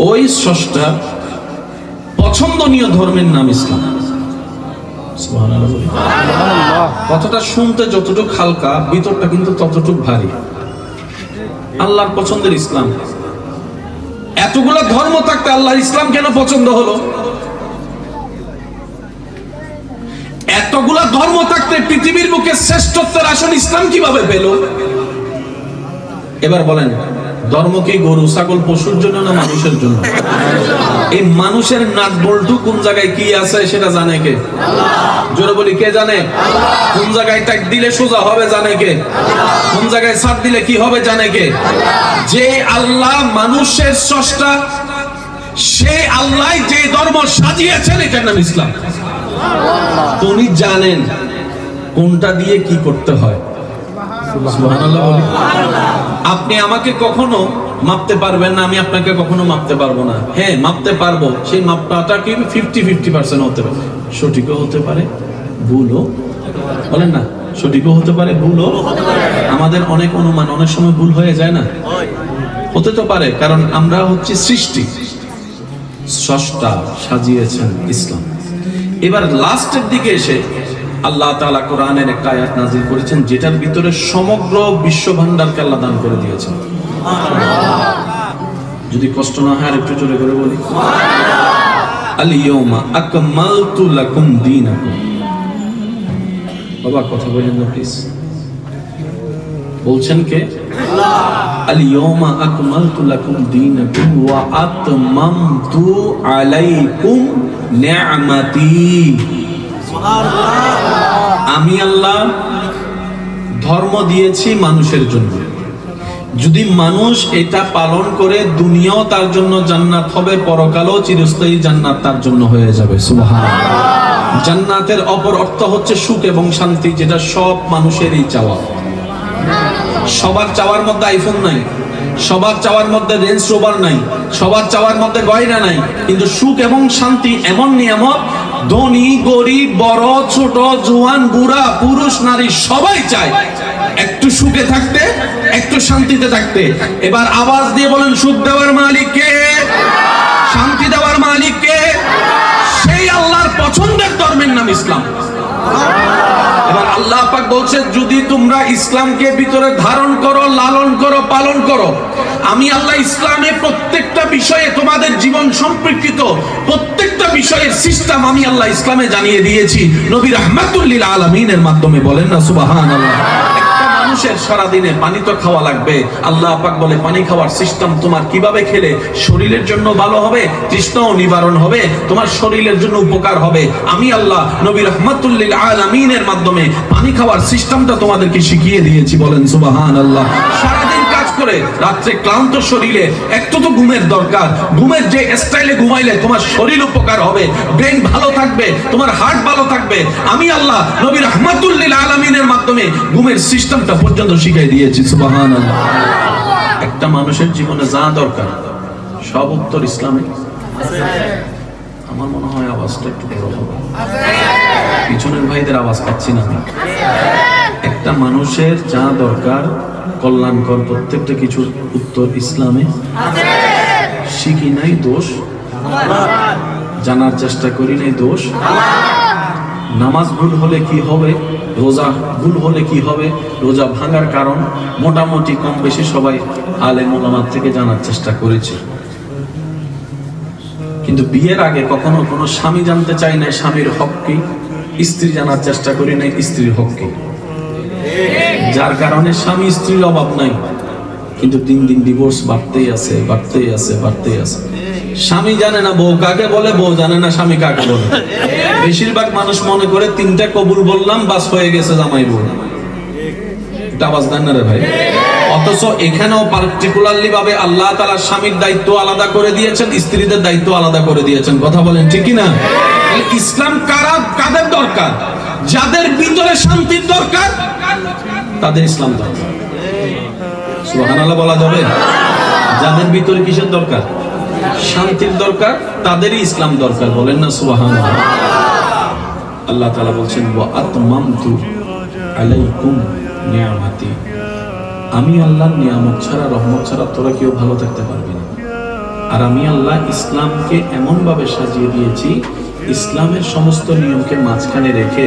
ওই স্রষ্টা পছন্দনীয় ধর্মের নাম ইসলাম। কথাটা শুনতে যতটুকু হালকা, ভিতরটা কিন্তু ততটুকু ভারী। আল্লাহর পছন্দের ইসলাম। এতগুলো ধর্ম থাকতে আল্লাহর ইসলাম কেন পছন্দ হলো? এতগুলা ধর্ম থাকতে পৃথিবীর বুকে শ্রেষ্ঠত্বের আসন ইসলাম কিভাবে পেল? এবার বলেন, ধর্ম কি গরু ছাগল পশুর জন্য না মানুষের জন্য? এই মানুষের নাট বল্টু কোন জায়গায় কি আছে সেটা জানে কে? জোরে বলি, কে জানে? কোন জায়গায় টাক দিলে সোজা হবে জানে কে? কোন জায়গায় ছাদ দিলে কি হবে জানে কে? যে আল্লাহ মানুষের স্রষ্টা, সে আল্লাহ যে ধর্ম সাজিয়েছেন এটার নাম ইসলাম। উনি জানেন কোনটা দিয়ে কি করতে হয়। সুবহানাল্লাহ বলি। আপনি আমাকে কখনো মাপতে পারবেন না, আমি আপনাকে কখনো মাপতে পারবো না। হ্যাঁ, মাপতে পারবো, সেই মাপটা কি 50-50% হতে পারে, সঠিকও হতে পারে, ভুলও। বলেন না, সঠিকও হতে পারে, ভুলও। আমাদের অনেক অনুমান অনেক সময় ভুল হয়ে যায় না? হতে তো পারে, কারণ আমরা হচ্ছে সৃষ্টি, স্রষ্টা সাজিয়েছেন ইসলাম। এবার লাস্টের দিকে এসে আল্লাহ তাআলা কোরআনের একটা আয়াত নাযিল করেছেন, যেটার ভিতরে সমগ্র বিশ্ব ভান্ডারকে আল্লাহ দান করে দিয়েছেন। যদি কষ্ট না হয় আর একটু জোরে করে বলি, আল-ইয়াওমা আকমালতু লাকুম দীনাকুম। বাবা কথা বলেন না প্লিজ। বলছেন কে? আল্লাহ। আল-ইয়াওমা আকমালতু লাকুম দীনাকুম ওয়া আতমামতু আলাইকুম নি'মাতি। আমি আল্লাহ ধর্ম দিয়েছি মানুষের জন্য। যদি মানুষ এটা পালন করে, দুনিয়াও তার জন্য জান্নাত হবে, পরকালও চিরস্থায়ী জান্নাত তার জন্য হয়ে যাবে। সুবহানাল্লাহ। জান্নাতের অপর অর্থ হচ্ছে সুখ এবং শান্তি, যেটা সব মানুষেরই চাওয়া। সবার চাওয়ার মধ্যে আইফোন নাই, সবার চাওয়ার মধ্যে রেঞ্জ রোভার নাই, সবার চাওয়ার মধ্যে গয়না নাই, কিন্তু সুখ এবং শান্তি এমন নিয়ামত ধনী গরিব বড় ছোট জওয়ান বুড়া পুরুষ নারী সবাই চায় একটু সুখে থাকতে, একটু শান্তিতে থাকতে। এবার আওয়াজ দিয়ে বলেন, সুখ দেওয়ার মালিক কে? শান্তি দেওয়ার মালিক কে? সেই আল্লাহর পছন্দের ধর্মের নাম ইসলাম। এবার আল্লাহ পাক বলছে, যদি তোমরা ইসলামকে ভিতরে ধারণ করো, লালন করো, পালন করো, আমি আল্লাহ ইসলামে প্রত্যেকটা বিষয়ে তোমাদের জীবন সম্পর্কিত প্রত্যেকটা বিষয়ের সিস্টেম আমি আল্লাহ ইসলামে জানিয়ে দিয়েছি নবী রাহমাতুল লিল আলামিনের মাধ্যমে। বলেন না সুবহানাল্লাহ। মানুষের সারাদিনে পানি তো খাওয়া লাগবে। আল্লাহ পাক বলে, পানি খাওয়ার সিস্টেম তোমার কিভাবে খেলে শরীরের জন্য ভালো হবে, তৃষ্ণাও নিবারণ হবে, তোমার শরীরের জন্য উপকার হবে। আমি আল্লাহ নবী রাহমাতুল লিল আলামিনের মাধ্যমে পানি খাওয়ার সিস্টেমটা তোমাদেরকে শিখিয়ে দিয়েছি। বলেন সুবহানাল্লাহ। সারাদিন কাজ করে রাত্রে ক্লান্ত শরীরে একটু তো ঘুমের দরকার। ঘুমের যে স্টাইলে ঘুমাইলে তোমার শরীর উপকার হবে, ব্রেন ভালো থাকবে, তোমার হার্ট ভালো থাকবে। আমি আল্লাহ নবী রাহমাতুল লিল আলামিনের মাধ্যমে ঘুমের সিস্টেমটা পর্যন্ত শিখিয়ে দিয়েছি। সুবহানাল্লাহ। একটা মানুষের জীবনে যা দরকার সব উত্তর ইসলামে আছে। আমার মনে হয় আওয়াজটা একটু বড় হবে, পিছনের ভাইদের আওয়াজ পাচ্ছি না। একটা মানুষের যা দরকার কল্যাণকর প্রত্যেকটা কিছুর উত্তর ইসলামে আছে। শিখি নাই দোষ, জানার চেষ্টা করি নাই দোষ। নামাজ ভুল হলে কি হবে, রোজা ভুল হলে কি হবে, রোজা ভাঙার কারণ মোটামুটি কম বেশি সবাই আলেম ওলামার থেকে জানার চেষ্টা করেছে। কিন্তু বিয়ের আগে কখনো কোনো স্বামী জানতে চাই না স্বামীর হক কি, স্ত্রী জানার চেষ্টা করি নাই স্ত্রীর হক কি। যার কারণে স্বামী স্ত্রীর অভাব নাই, কিন্তু দিন দিন ডিভোর্স বাড়তেই আছে, বাড়তেই আছে, বাড়তেই আছে। স্বামী জানে না বউ কাকে বলে, বউ জানে না স্বামী কাকে বলে। বেশিরভাগ মানুষ মনে করে তিনটা কবুল বললাম বাস হয়ে গেছে জামাই বউ। এটা আওয়াজ দেন না রে ভাই। অথচ এখানেও পার্টিকুলারলি ভাবে আল্লাহ তাআলা স্বামীর দায়িত্ব আলাদা করে দিয়েছেন, স্ত্রীদের দায়িত্ব আলাদা করে দিয়েছেন। কথা বলেন ঠিক কি না? ইসলাম কাদের দরকার? যাদের ভিতরে শান্তির দরকার তাদের ইসলাম দরকার। সুবহানাল্লাহ বলা যাবে? যাদের ভিতরে কিসের দরকার? শান্তির দরকার, তাদেরই ইসলাম দরকার। বলেন না সুবহানাল্লাহ। আল্লাহ তাআলা বলছেন, ওয়া আতমামতু আলাইকুম নিয়ামাতি। আমি আল্লাহর নিয়ামত ছাড়া, রহমত ছাড়া তোরা কেউ ভালো থাকতে পারবি না। আর আমি আল্লাহ ইসলামকে এমন ভাবে সাজিয়ে দিয়েছি, ইসলামের সমস্ত নিয়মকে মাঝখানে রেখে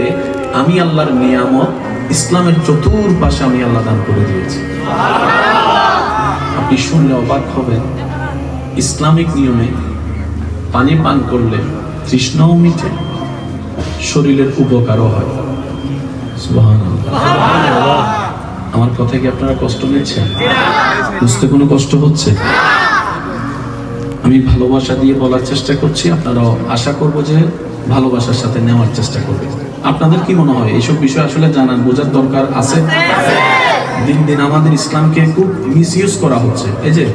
আমি আল্লাহর নিয়ামত ইসলামের চতুর্পাশে আমি আল্লাহ দান করে দিয়েছি। আপনি শুনলে অবাক হবেন, ইসলামিক নিয়মে পানি পান করলে তৃষ্ণাও মিটে, শরীরের উপকারও হয়। সুবহানাল্লাহ। আমার কথা কি আপনারা কষ্ট নিচ্ছেন? বুঝতে কোনো কষ্ট হচ্ছে? আমি ভালোবাসা দিয়ে বলার চেষ্টা করছি, আপনারাও আশা করব যে ভালোবাসার সাথে নেওয়ার চেষ্টা করবেন। আপনাদের কি মনে হয় এইসব বিষয় আসলে জানার বোঝার দরকার আছে? দিন দিন আমাদের ইসলামকে খুব মিসইউজ করা হচ্ছে। এই যে